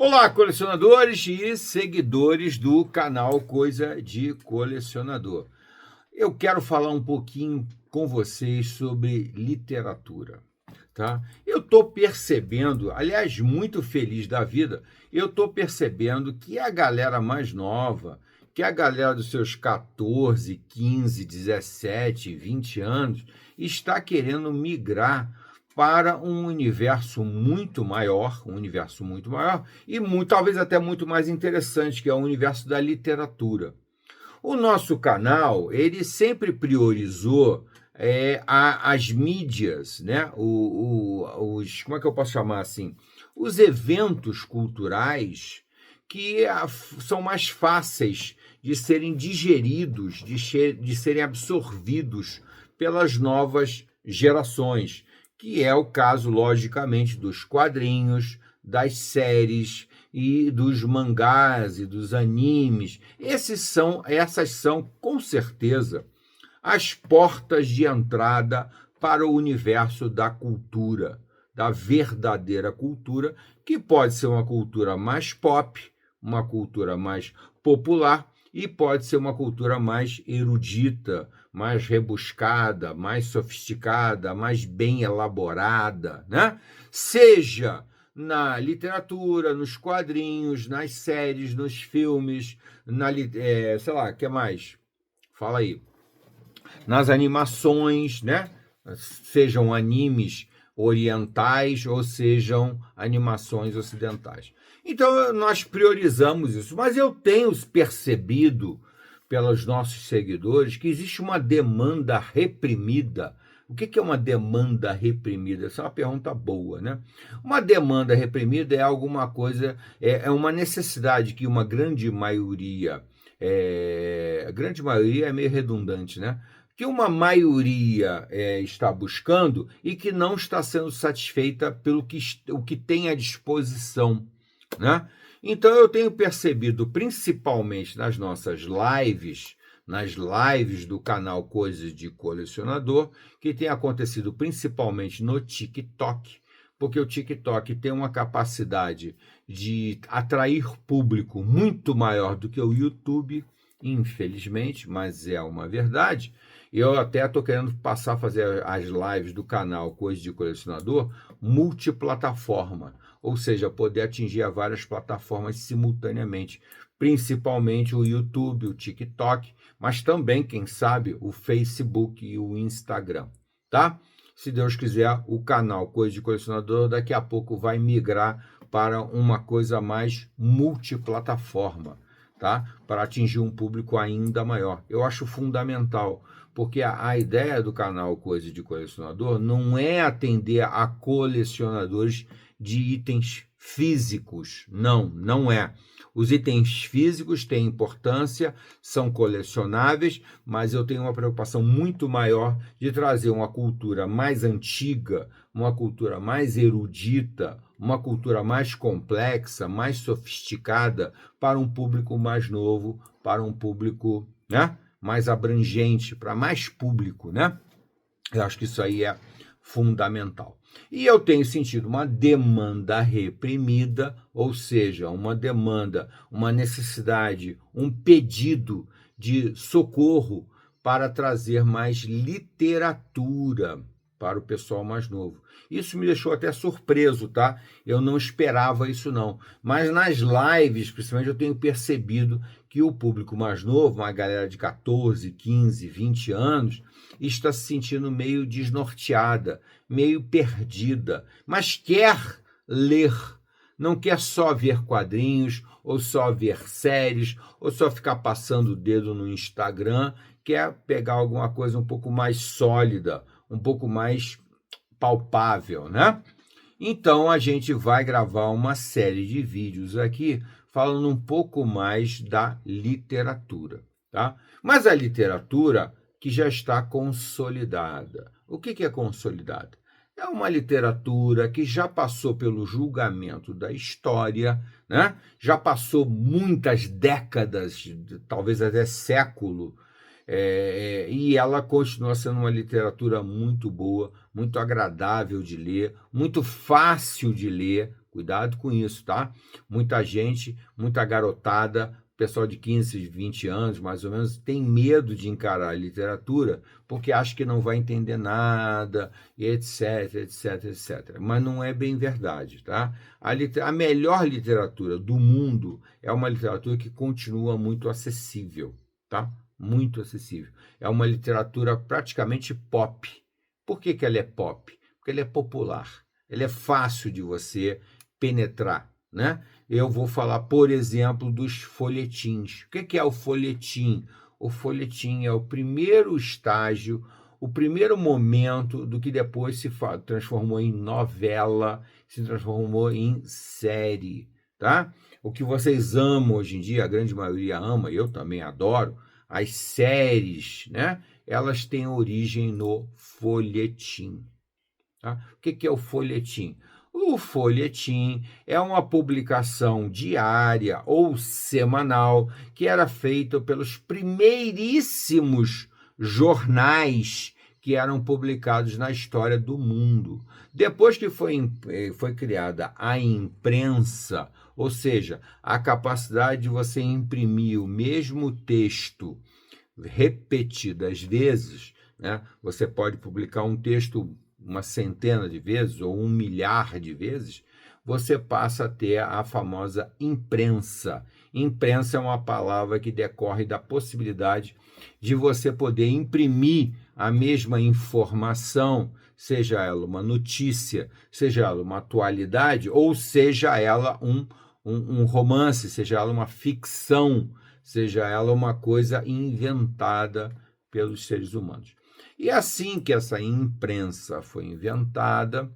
Olá, colecionadores e seguidores do canal Coisa de Colecionador. Eu quero falar um pouquinho com vocês sobre literatura, tá? Eu estou percebendo, aliás, muito feliz da vida, eu estou percebendo que a galera mais nova, que a galera dos seus 14, 15, 17, 20 anos, está querendo migrar para um universo muito maior e talvez até muito mais interessante, que é o universo da literatura. O nosso canal, ele sempre priorizou as mídias, né? Como é que eu posso chamar assim? Os eventos culturais que são mais fáceis de serem digeridos, de serem absorvidos pelas novas gerações, que é o caso, logicamente, dos quadrinhos, das séries e dos mangás e dos animes. Essas são, com certeza, as portas de entrada para o universo da cultura, da verdadeira cultura, que pode ser uma cultura mais pop, uma cultura mais popular e pode ser uma cultura mais erudita, mais rebuscada, mais sofisticada, mais bem elaborada, né? Seja na literatura, nos quadrinhos, nas séries, nos filmes, sei lá, o que mais? Fala aí. Nas animações, né? Sejam animes orientais ou sejam animações ocidentais. Então, nós priorizamos isso, mas eu tenho percebido pelos nossos seguidores que existe uma demanda reprimida. O que é uma demanda reprimida? Essa é uma pergunta boa, né? Uma demanda reprimida é alguma coisa, é uma necessidade que uma grande maioria, a grande maioria é meio redundante, né? Que uma maioria está buscando e que não está sendo satisfeita pelo o que tem à disposição, né? Então eu tenho percebido, principalmente nas lives do canal Coisas de Colecionador, que tem acontecido principalmente no TikTok, porque o TikTok tem uma capacidade de atrair público muito maior do que o YouTube, infelizmente, mas é uma verdade. Eu até estou querendo passar a fazer as lives do canal Coisa de Colecionador multiplataforma, ou seja, poder atingir a várias plataformas simultaneamente, principalmente o YouTube, o TikTok, mas também, quem sabe, o Facebook e o Instagram, tá? Se Deus quiser, o canal Coisa de Colecionador daqui a pouco vai migrar para uma coisa mais multiplataforma, tá? Para atingir um público ainda maior. Eu acho fundamental, porque a ideia do canal Coisa de Colecionador não é atender a colecionadores de itens físicos. Não, não é. Os itens físicos têm importância, são colecionáveis, mas eu tenho uma preocupação muito maior de trazer uma cultura mais antiga, uma cultura mais erudita, uma cultura mais complexa, mais sofisticada para um público mais novo, para um público, né, mais abrangente, para mais público, né? Eu acho que isso aí é fundamental. E eu tenho sentido uma demanda reprimida, ou seja, uma demanda, uma necessidade, um pedido de socorro para trazer mais literatura para o pessoal mais novo. Isso me deixou até surpreso, tá? Eu não esperava isso não. Mas nas lives, principalmente, eu tenho percebido que o público mais novo, uma galera de 14, 15, 20 anos, está se sentindo meio desnorteada, meio perdida, mas quer ler, não quer só ver quadrinhos, ou só ver séries, ou só ficar passando o dedo no Instagram, quer pegar alguma coisa um pouco mais sólida, um pouco mais palpável, né? Então a gente vai gravar uma série de vídeos aqui falando um pouco mais da literatura, tá? Mas a literatura que já está consolidada. O que é consolidada? É uma literatura que já passou pelo julgamento da história, né? Já passou muitas décadas, talvez até século, e ela continua sendo uma literatura muito boa, muito agradável de ler, muito fácil de ler, Cuidado com isso, tá? Muita gente, muita garotada, pessoal de 15, 20 anos, mais ou menos, tem medo de encarar a literatura porque acha que não vai entender nada, e etc, etc, etc. Mas não é bem verdade, tá? A melhor literatura do mundo é uma literatura que continua muito acessível, tá? Muito acessível. É uma literatura praticamente pop. Por que que ela é pop? Porque ela é popular. Ela é fácil de você penetrar, né? Eu vou falar, por exemplo, dos folhetins. O que é o folhetim? O folhetim é o primeiro estágio, o primeiro momento do que depois se transformou em novela, se transformou em série, tá? O que vocês amam hoje em dia, a grande maioria ama, eu também adoro, as séries, né? Elas têm origem no folhetim. Tá? O que é o folhetim? O folhetim é uma publicação diária ou semanal que era feita pelos primeiríssimos jornais que eram publicados na história do mundo. Depois que foi criada a imprensa, ou seja, a capacidade de você imprimir o mesmo texto repetidas vezes, né? Você pode publicar um texto uma centena de vezes ou 1 milhar de vezes, você passa a ter a famosa imprensa. Imprensa é uma palavra que decorre da possibilidade de você poder imprimir a mesma informação, seja ela uma notícia, seja ela uma atualidade, ou seja ela um romance, seja ela uma ficção, seja ela uma coisa inventada pelos seres humanos. E assim que essa imprensa foi inventada,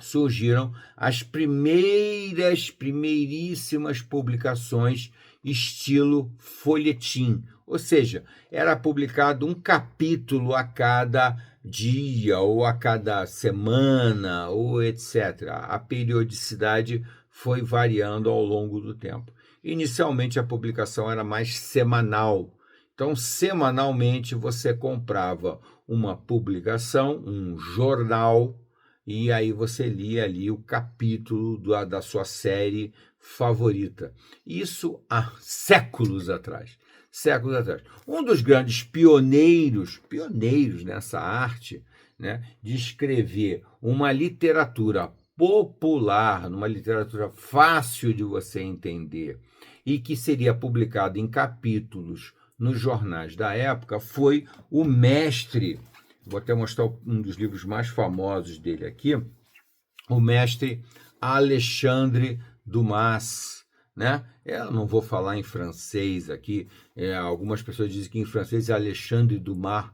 surgiram as primeiríssimas publicações estilo folhetim, ou seja, era publicado um capítulo a cada dia ou a cada semana ou etc. A periodicidade foi variando ao longo do tempo. Inicialmente a publicação era mais semanal. Então, semanalmente você comprava uma publicação, um jornal, e aí você lia ali o capítulo da sua série favorita. Isso há séculos atrás. Séculos atrás. Um dos grandes pioneiros nessa arte, né, de escrever uma literatura popular, uma literatura fácil de você entender e que seria publicada em capítulos nos jornais da época, foi o mestre, vou até mostrar um dos livros mais famosos dele aqui, o mestre Alexandre Dumas, né? Eu não vou falar em francês aqui, algumas pessoas dizem que em francês é Alexandre Dumas,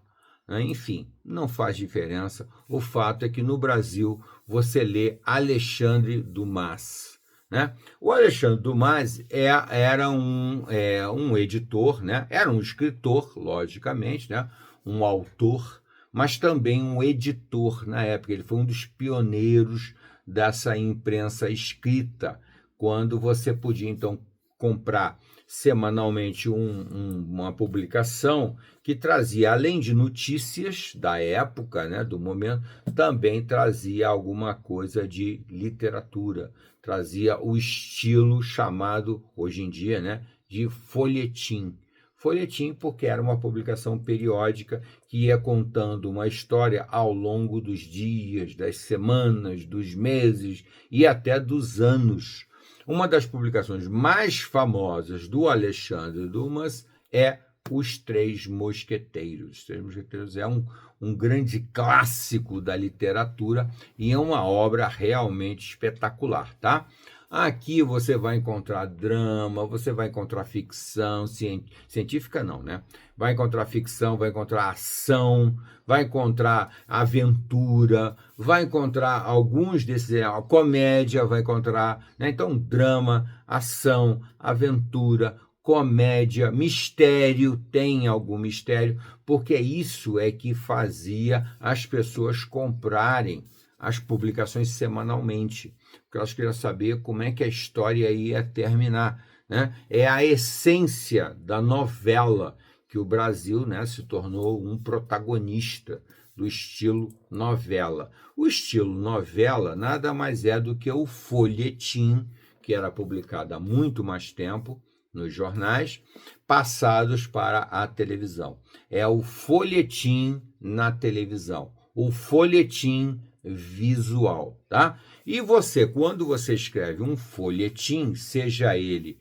né? Enfim, não faz diferença, o fato é que no Brasil você lê Alexandre Dumas. Né? O Alexandre Dumas era um editor, né? Era um escritor, logicamente, né? Um autor, mas também um editor na época. Ele foi um dos pioneiros dessa imprensa escrita, quando você podia, então, comprar semanalmente uma publicação que trazia, além de notícias da época, né, do momento, também trazia alguma coisa de literatura, trazia o estilo chamado, hoje em dia, né, de folhetim. Folhetim porque era uma publicação periódica que ia contando uma história ao longo dos dias, das semanas, dos meses e até dos anos. Uma das publicações mais famosas do Alexandre Dumas é Os Três Mosqueteiros. Os Três Mosqueteiros é um grande clássico da literatura e é uma obra realmente espetacular, tá? Aqui você vai encontrar drama, você vai encontrar ficção, científica não, né? Vai encontrar ficção, vai encontrar ação, vai encontrar aventura, vai encontrar alguns desses, comédia, vai encontrar, né? Então, drama, ação, aventura, comédia, mistério, tem algum mistério, porque isso é que fazia as pessoas comprarem as publicações semanalmente, porque elas queriam saber como é que a história ia terminar, né? É a essência da novela que o Brasil, né, se tornou um protagonista do estilo novela. O estilo novela nada mais é do que o folhetim, que era publicado há muito mais tempo nos jornais, passados para a televisão. É o folhetim na televisão, o folhetim visual, tá? E você, quando você escreve um folhetim, seja ele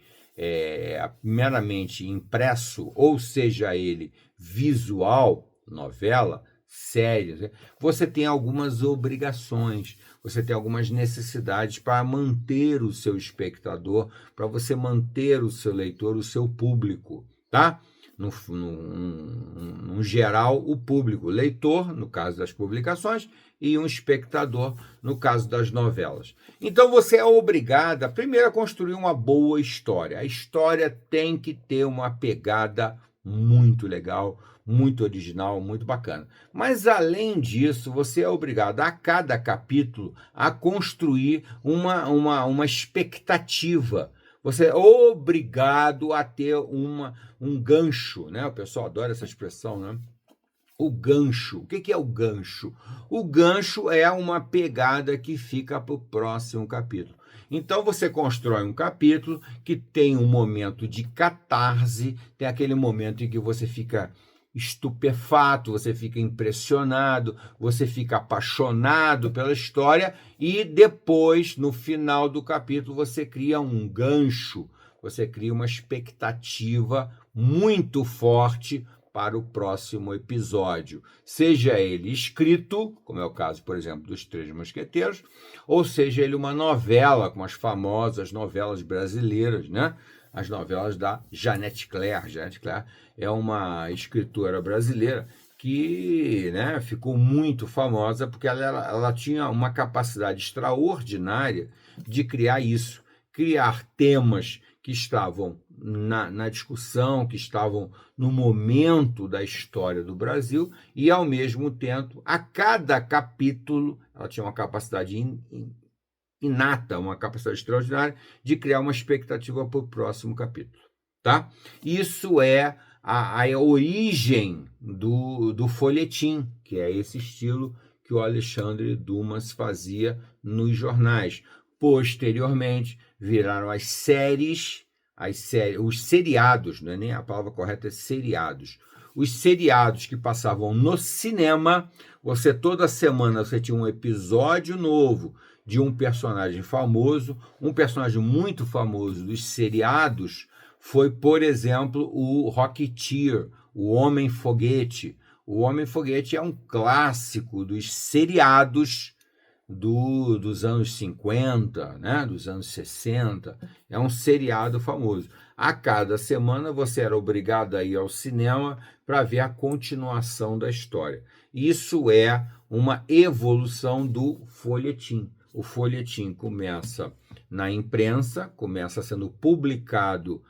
meramente impresso ou seja ele visual, novela, série, você tem algumas obrigações, você tem algumas necessidades para manter o seu espectador, para você manter o seu leitor, o seu público, tá? No geral, o público, leitor, no caso das publicações, e um espectador, no caso das novelas. Então, você é obrigada, primeiro, a construir uma boa história. A história tem que ter uma pegada muito legal, muito original, muito bacana. Mas, além disso, você é obrigado, a cada capítulo, a construir uma expectativa. Você é obrigado a ter um gancho, né? O pessoal adora essa expressão, né? O gancho. O que é o gancho? O gancho é uma pegada que fica para o próximo capítulo. Então, você constrói um capítulo que tem um momento de catarse, tem aquele momento em que você fica estupefato, você fica impressionado, você fica apaixonado pela história e depois, no final do capítulo, você cria um gancho, você cria uma expectativa muito forte para o próximo episódio, seja ele escrito, como é o caso, por exemplo, dos Três Mosqueteiros, ou seja ele uma novela, como as famosas novelas brasileiras, né? As novelas da Jeanette Claire. Jeanette Claire é uma escritora brasileira que, né, ficou muito famosa porque ela tinha uma capacidade extraordinária de criar isso, criar temas que estavam na discussão, que estavam no momento da história do Brasil e, ao mesmo tempo, a cada capítulo, ela tinha uma capacidade inata, uma capacidade extraordinária de criar uma expectativa para o próximo capítulo, tá? Isso é a origem do folhetim, que é esse estilo que o Alexandre Dumas fazia nos jornais. Posteriormente, viraram as séries, os seriados, não é nem a palavra correta, é seriados. Os seriados que passavam no cinema, toda semana você tinha um episódio novo de um personagem famoso. Um personagem muito famoso dos seriados foi, por exemplo, o Rocketeer, o Homem-Foguete. O Homem-Foguete é um clássico dos seriados dos anos 50, né? Dos anos 60, é um seriado famoso. A cada semana você era obrigado a ir ao cinema para ver a continuação da história. Isso é uma evolução do folhetim. O folhetim começa na imprensa, começa sendo publicado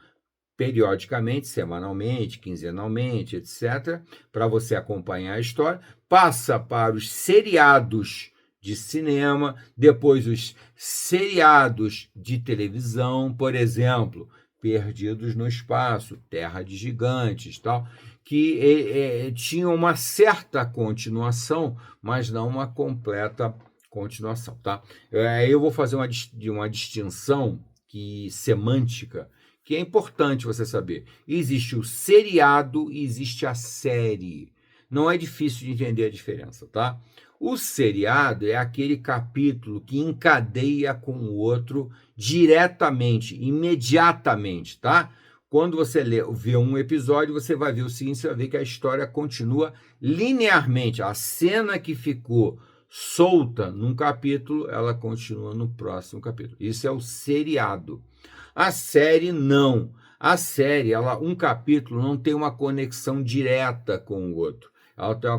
periodicamente, semanalmente, quinzenalmente, etc., para você acompanhar a história, passa para os seriados de cinema, depois os seriados de televisão, por exemplo, Perdidos no Espaço, Terra de Gigantes, tal, que tinham uma certa continuação, mas não uma completa continuação, tá? Eu vou fazer uma distinção semântica, que é importante você saber. Existe o seriado e existe a série. Não é difícil de entender a diferença, tá? O seriado é aquele capítulo que encadeia com o outro diretamente, imediatamente, tá? Quando você vê um episódio, você vai ver o seguinte, você vai ver que a história continua linearmente. A cena que ficou solta num capítulo, ela continua no próximo capítulo. Isso é o seriado. A série, não. A série, um capítulo não tem uma conexão direta com o outro. Ela tem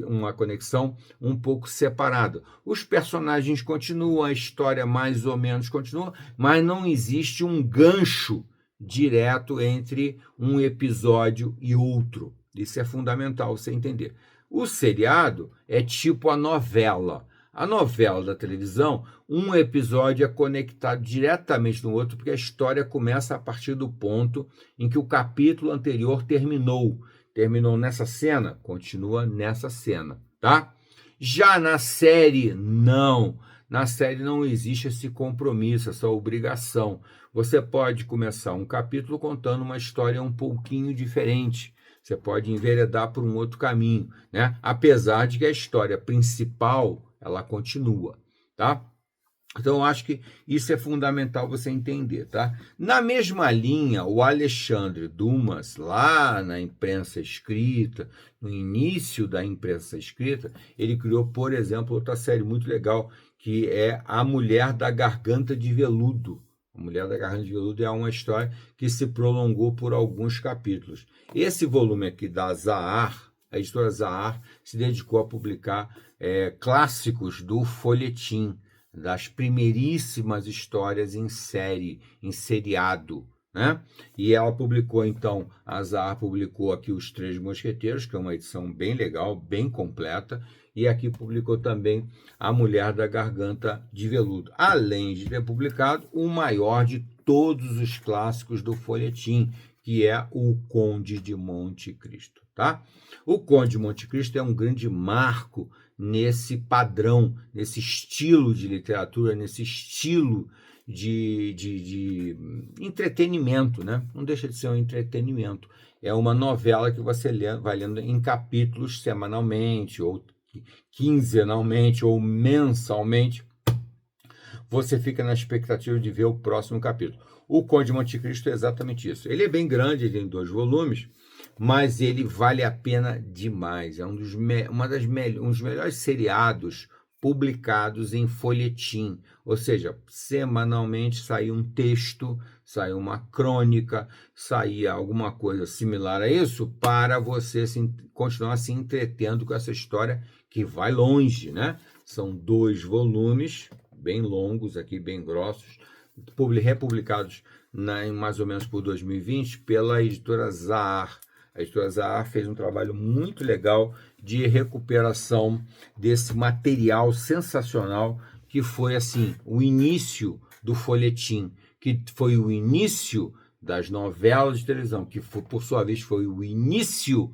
uma conexão um pouco separada. Os personagens continuam, a história mais ou menos continua, mas não existe um gancho direto entre um episódio e outro. Isso é fundamental você entender. O seriado é tipo a novela. A novela da televisão, um episódio é conectado diretamente no outro, porque a história começa a partir do ponto em que o capítulo anterior terminou. Terminou nessa cena, continua nessa cena, tá? Já na série, não. Na série não existe esse compromisso, essa obrigação. Você pode começar um capítulo contando uma história um pouquinho diferente. Você pode enveredar por um outro caminho, né? Apesar de que a história principal, ela continua, tá? Então, eu acho que isso é fundamental você entender, tá? Na mesma linha, o Alexandre Dumas, lá na imprensa escrita, no início da imprensa escrita, ele criou, por exemplo, outra série muito legal, que é A Mulher da Garganta de Veludo. A Mulher da Garganta de Veludo é uma história que se prolongou por alguns capítulos. Esse volume aqui da Zahar, a editora Zahar, se dedicou a publicar clássicos do folhetim, das primeiríssimas histórias em série, em seriado, né? E ela publicou, então, a Zahar publicou aqui Os Três Mosqueteiros, que é uma edição bem legal, bem completa, e aqui publicou também A Mulher da Garganta de Veludo, além de ter publicado o maior de todos os clássicos do folhetim, que é O Conde de Monte Cristo, tá? O Conde de Monte Cristo é um grande marco nesse padrão, nesse estilo de literatura, nesse estilo de entretenimento, né? Não deixa de ser um entretenimento. É uma novela que você vai lendo em capítulos semanalmente, ou quinzenalmente, ou mensalmente. Você fica na expectativa de ver o próximo capítulo. O Conde de Monte Cristo é exatamente isso. Ele é bem grande, ele tem 2 volumes, mas ele vale a pena demais. É um dos melhores seriados publicados em folhetim, ou seja, semanalmente saía um texto, saía uma crônica, saía alguma coisa similar a isso, para você continuar se entretendo com essa história que vai longe, né? São 2 volumes, bem longos aqui, bem grossos, republicados mais ou menos por 2020 pela editora Zahar. A editora Zahar fez um trabalho muito legal de recuperação desse material sensacional que foi assim o início do folhetim, que foi o início das novelas de televisão, que foi, por sua vez foi o início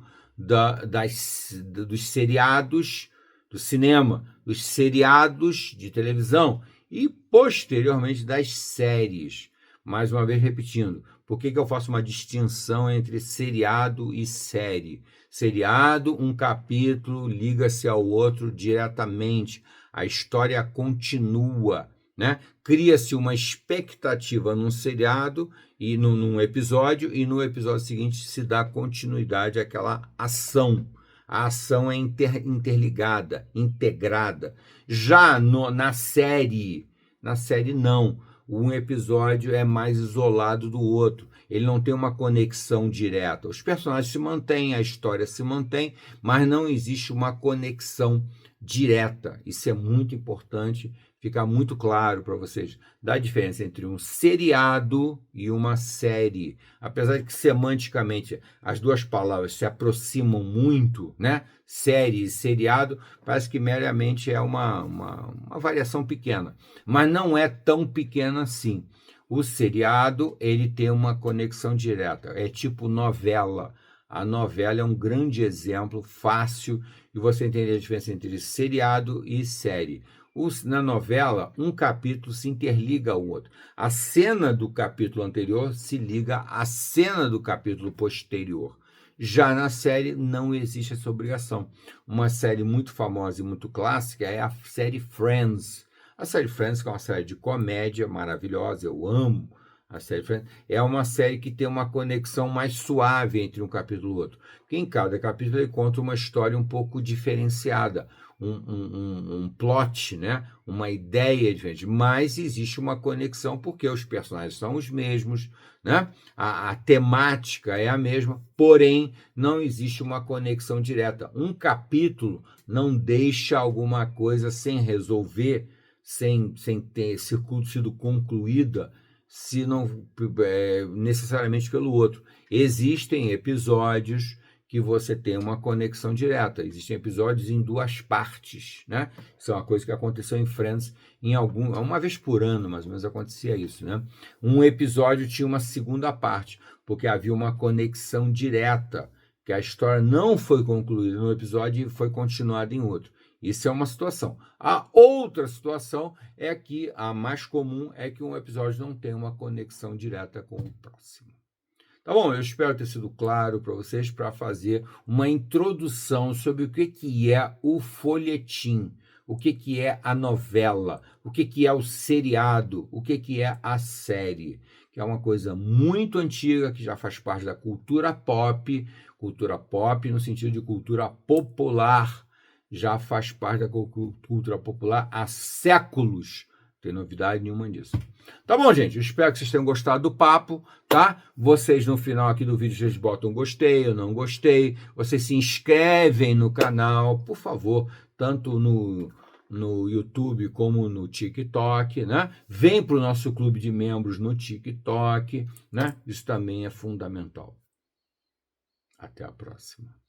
dos seriados do cinema, dos seriados de televisão e posteriormente das séries. Mais uma vez repetindo, por que eu faço uma distinção entre seriado e série? Seriado, um capítulo liga-se ao outro diretamente, a história continua, né? Cria-se uma expectativa num seriado e num episódio, e no episódio seguinte se dá continuidade àquela ação. A ação é interligada, integrada. Já na série não. Um episódio é mais isolado do outro. Ele não tem uma conexão direta. Os personagens se mantêm, a história se mantém, mas não existe uma conexão direta. Isso é muito importante, ficar muito claro para vocês da diferença entre um seriado e uma série. Apesar de que semanticamente as duas palavras se aproximam muito, né? Série e seriado, parece que meramente é uma variação pequena, mas não é tão pequena assim. O seriado, ele tem uma conexão direta, é tipo novela. A novela é um grande exemplo fácil de você entender a diferença entre seriado e série. Na novela, um capítulo se interliga ao outro. A cena do capítulo anterior se liga à cena do capítulo posterior. Já na série, não existe essa obrigação. Uma série muito famosa e muito clássica é a série Friends. A série Friends, que é uma série de comédia maravilhosa, eu amo a série Friends, é uma série que tem uma conexão mais suave entre um capítulo e outro. Porque em cada capítulo ele conta uma história um pouco diferenciada, um plot, né? Uma ideia diferente, mas existe uma conexão porque os personagens são os mesmos, né? A temática é a mesma, porém não existe uma conexão direta. Um capítulo não deixa alguma coisa sem resolver, sem ter sido concluída, se não necessariamente pelo outro. Existem episódios que você tem uma conexão direta. Existem episódios em 2 partes, né? Isso é uma coisa que aconteceu em Friends uma vez por ano, mais ou menos, acontecia isso, né? Um episódio tinha uma segunda parte, porque havia uma conexão direta, que a história não foi concluída no episódio e foi continuada em outro. Isso é uma situação. A outra situação é que a mais comum é que um episódio não tem uma conexão direta com o próximo. Tá bom? Eu espero ter sido claro para vocês para fazer uma introdução sobre o que é o folhetim, o que é a novela, o que é o seriado, o que é a série, que é uma coisa muito antiga, que já faz parte da cultura pop no sentido de cultura popular, já faz parte da cultura popular há séculos. Não tem novidade nenhuma nisso. Tá bom, gente? Eu espero que vocês tenham gostado do papo, tá? Vocês no final aqui do vídeo, vocês botam gostei ou não gostei. Vocês se inscrevem no canal, por favor, tanto no YouTube como no TikTok, né? Vem para o nosso clube de membros no TikTok, né? Isso também é fundamental. Até a próxima.